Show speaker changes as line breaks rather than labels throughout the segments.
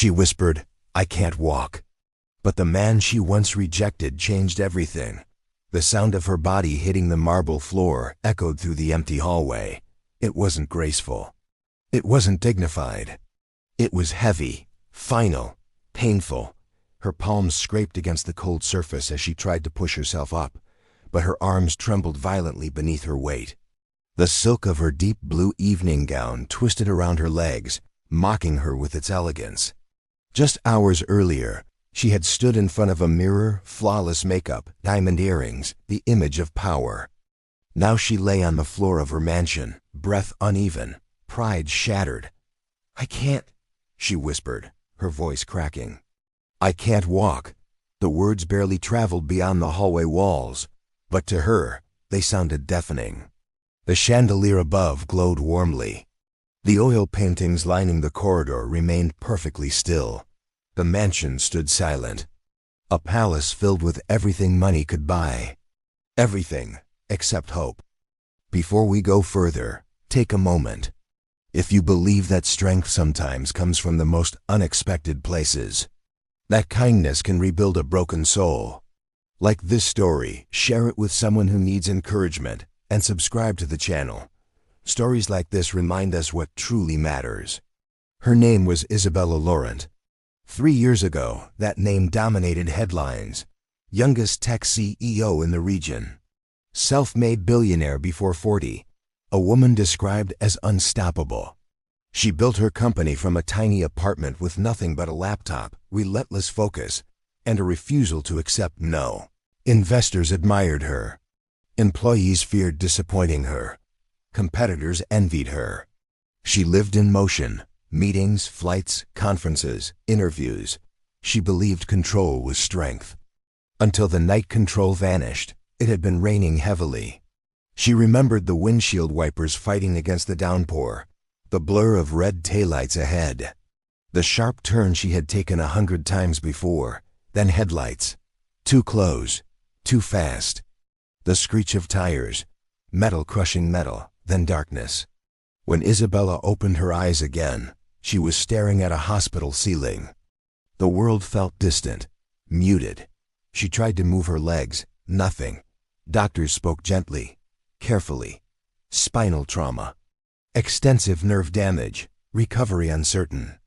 She whispered, "I can't walk." But the man she once rejected changed everything. The sound of her body hitting the marble floor echoed through the empty hallway. It wasn't graceful. It wasn't dignified. It was heavy, final, painful. Her palms scraped against the cold surface as she tried to push herself up, but her arms trembled violently beneath her weight. The silk of her deep blue evening gown twisted around her legs, mocking her with its elegance. Just hours earlier, she had stood in front of a mirror, flawless makeup, diamond earrings, the image of power. Now she lay on the floor of her mansion, breath uneven, pride shattered. "I can't," she whispered, her voice cracking. "I can't walk." The words barely traveled beyond the hallway walls, but to her, they sounded deafening. The chandelier above glowed warmly. The oil paintings lining the corridor remained perfectly still. The mansion stood silent. A palace filled with everything money could buy. Everything except hope. Before we go further, take a moment. If you believe that strength sometimes comes from the most unexpected places, that kindness can rebuild a broken soul. Like this story, share it with someone who needs encouragement and subscribe to the channel. Stories like this remind us what truly matters. Her name was Isabella Laurent. 3 years ago, that name dominated headlines. Youngest tech CEO in the region. Self-made billionaire before 40. A woman described as unstoppable. She built her company from a tiny apartment with nothing but a laptop, relentless focus, and a refusal to accept no. Investors admired her. Employees feared disappointing her. Competitors envied her. She lived in motion. Meetings, flights, conferences, interviews. She believed control was strength. Until the night control vanished. It had been raining heavily. She remembered the windshield wipers fighting against the downpour, the blur of red taillights ahead, the sharp turn she had taken 100 times before, then headlights. Too close, too fast. The screech of tires, metal crushing metal, then darkness. When Isabella opened her eyes again, she was staring at a hospital ceiling. The world felt distant, muted. She tried to move her legs. Nothing. Doctors spoke gently, carefully. Spinal trauma. Extensive nerve damage. Recovery uncertain.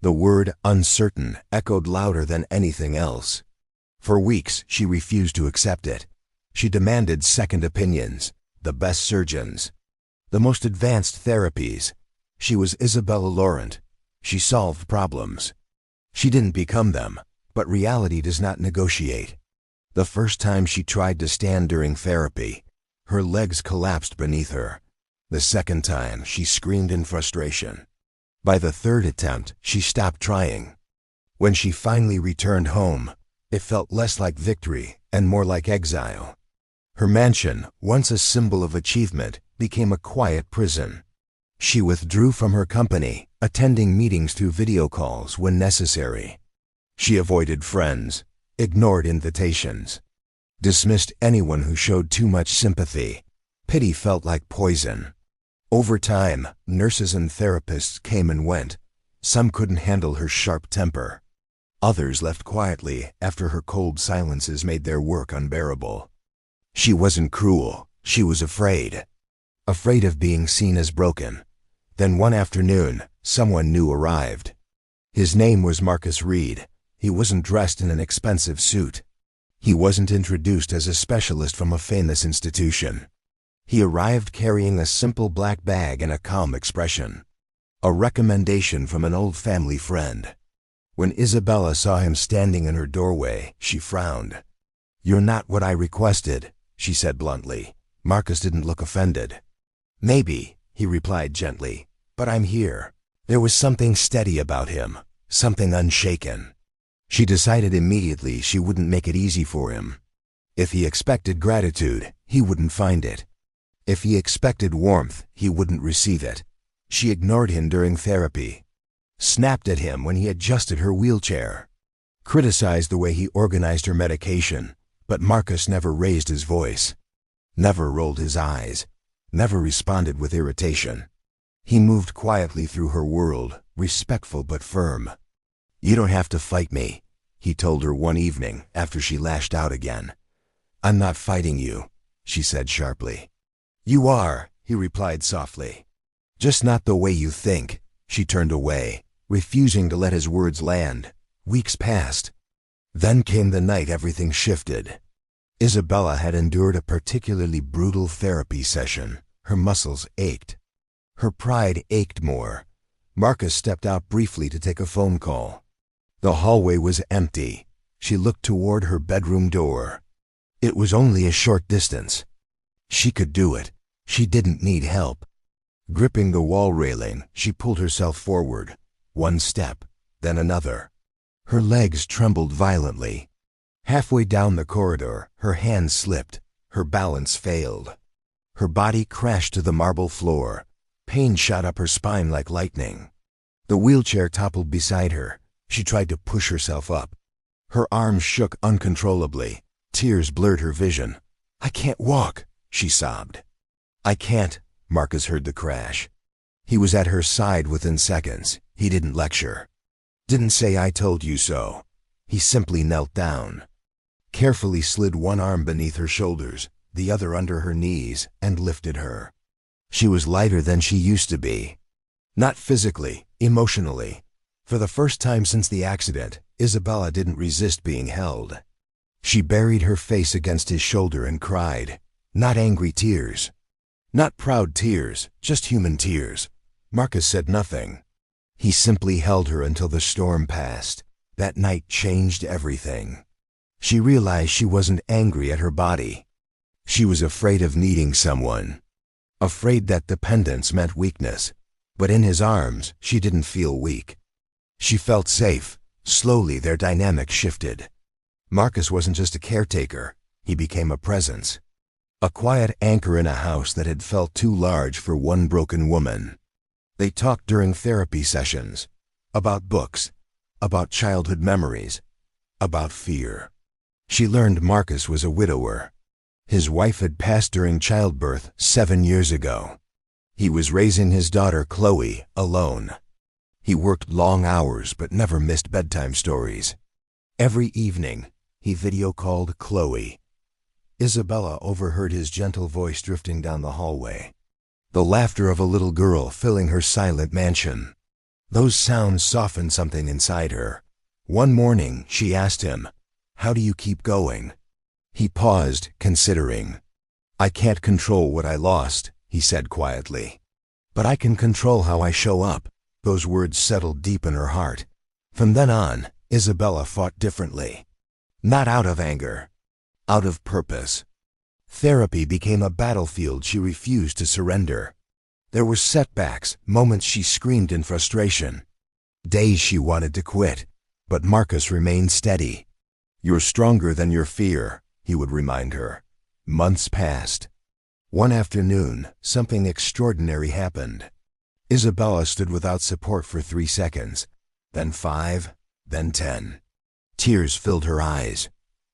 The word uncertain echoed louder than anything else. For weeks, she refused to accept it. She demanded second opinions, the best surgeons, the most advanced therapies. She was Isabella Laurent. She solved problems. She didn't become them, but reality does not negotiate. The first time she tried to stand during therapy, her legs collapsed beneath her. The second time, she screamed in frustration. By the third attempt, she stopped trying. When she finally returned home, it felt less like victory and more like exile. Her mansion, once a symbol of achievement, became a quiet prison. She withdrew from her company, attending meetings through video calls when necessary. She avoided friends, ignored invitations, dismissed anyone who showed too much sympathy. Pity felt like poison. Over time, nurses and therapists came and went. Some couldn't handle her sharp temper. Others left quietly after her cold silences made their work unbearable. She wasn't cruel, she was afraid. Afraid of being seen as broken. Then one afternoon, someone new arrived. His name was Marcus Reed. He wasn't dressed in an expensive suit. He wasn't introduced as a specialist from a famous institution. He arrived carrying a simple black bag and a calm expression. A recommendation from an old family friend. When Isabella saw him standing in her doorway, she frowned. "You're not what I requested," she said bluntly. Marcus didn't look offended. "Maybe," he replied gently, "but I'm here." There was something steady about him, something unshaken. She decided immediately she wouldn't make it easy for him. If he expected gratitude, he wouldn't find it. If he expected warmth, he wouldn't receive it. She ignored him during therapy, snapped at him when he adjusted her wheelchair, criticized the way he organized her medication, but Marcus never raised his voice, never rolled his eyes, never responded with irritation. He moved quietly through her world, respectful but firm. "You don't have to fight me," he told her one evening after she lashed out again. "I'm not fighting you," she said sharply. "You are," he replied softly. "Just not the way you think." She turned away, refusing to let his words land. Weeks passed. Then came the night everything shifted. Isabella had endured a particularly brutal therapy session. Her muscles ached. Her pride ached more. Marcus stepped out briefly to take a phone call. The hallway was empty. She looked toward her bedroom door. It was only a short distance. She could do it. She didn't need help. Gripping the wall railing, she pulled herself forward. One step, then another. Her legs trembled violently. Halfway down the corridor, her hands slipped. Her balance failed. Her body crashed to the marble floor. Pain shot up her spine like lightning. The wheelchair toppled beside her. She tried to push herself up. Her arms shook uncontrollably. Tears blurred her vision. "I can't walk," she sobbed. "I can't," Marcus heard the crash. He was at her side within seconds. He didn't lecture. Didn't say "I told you so." He simply knelt down. Carefully slid one arm beneath her shoulders, the other under her knees, and lifted her. She was lighter than she used to be. Not physically, emotionally. For the first time since the accident, Isabella didn't resist being held. She buried her face against his shoulder and cried. Not angry tears. Not proud tears, just human tears. Marcus said nothing. He simply held her until the storm passed. That night changed everything. She realized she wasn't angry at her body. She was afraid of needing someone. Afraid that dependence meant weakness. But in his arms, she didn't feel weak. She felt safe. Slowly, their dynamic shifted. Marcus wasn't just a caretaker. He became a presence. A quiet anchor in a house that had felt too large for one broken woman. They talked during therapy sessions. About books. About childhood memories. About fear. She learned Marcus was a widower. His wife had passed during childbirth 7 years ago. He was raising his daughter Chloe alone. He worked long hours but never missed bedtime stories. Every evening, he video called Chloe. Isabella overheard his gentle voice drifting down the hallway. The laughter of a little girl filling her silent mansion. Those sounds softened something inside her. One morning, she asked him, "How do you keep going?" He paused, considering. "I can't control what I lost," he said quietly. "But I can control how I show up." Those words settled deep in her heart. From then on, Isabella fought differently. Not out of anger. Out of purpose. Therapy became a battlefield she refused to surrender. There were setbacks, moments she screamed in frustration. Days she wanted to quit. But Marcus remained steady. "You're stronger than your fear," he would remind her. Months passed. One afternoon, something extraordinary happened. Isabella stood without support for 3 seconds, then 5, then 10. Tears filled her eyes.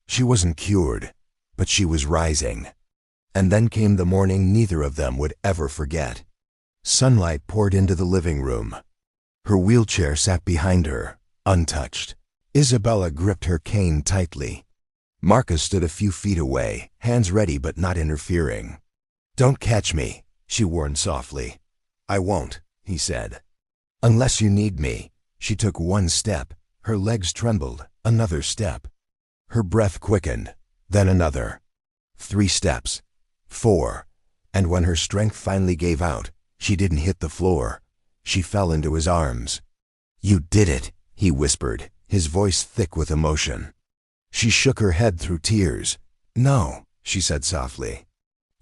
She wasn't cured, but she was rising. And then came the morning neither of them would ever forget. Sunlight poured into the living room. Her wheelchair sat behind her, untouched. Isabella gripped her cane tightly. Marcus stood a few feet away, hands ready but not interfering. "Don't catch me," she warned softly. "I won't," he said. "Unless you need me." She took one step. Her legs trembled. Another step. Her breath quickened. Then another. 3 steps. 4. And when her strength finally gave out, she didn't hit the floor. She fell into his arms. "You did it," he whispered, his voice thick with emotion. She shook her head through tears. "No," she said softly.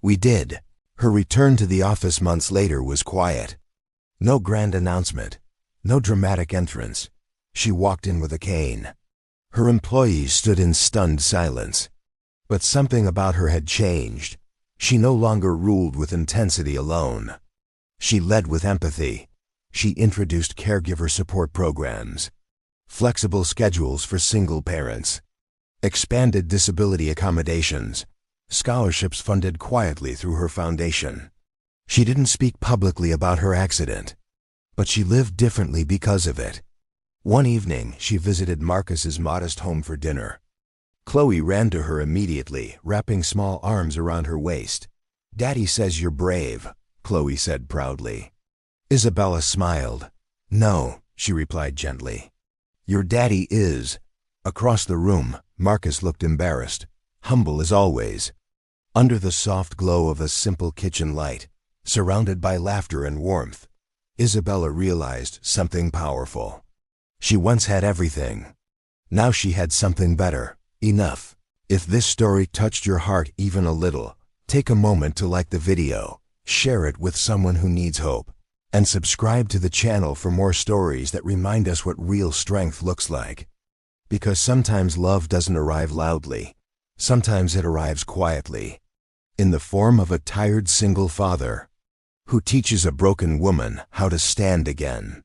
"We did." Her return to the office months later was quiet. No grand announcement. No dramatic entrance. She walked in with a cane. Her employees stood in stunned silence. But something about her had changed. She no longer ruled with intensity alone. She led with empathy. She introduced caregiver support programs, flexible schedules for single parents, expanded disability accommodations, scholarships funded quietly through her foundation. She didn't speak publicly about her accident, but she lived differently because of it. One evening, she visited Marcus's modest home for dinner. Chloe ran to her immediately, wrapping small arms around her waist. "Daddy says you're brave," Chloe said proudly. Isabella smiled. "No," she replied gently. "Your daddy is." Across the room, Marcus looked embarrassed, humble as always. Under the soft glow of a simple kitchen light, surrounded by laughter and warmth, Isabella realized something powerful. She once had everything. Now she had something better, enough. If this story touched your heart even a little, take a moment to like the video, share it with someone who needs hope, and subscribe to the channel for more stories that remind us what real strength looks like. Because sometimes love doesn't arrive loudly. Sometimes it arrives quietly, in the form of a tired single father who teaches a broken woman how to stand again.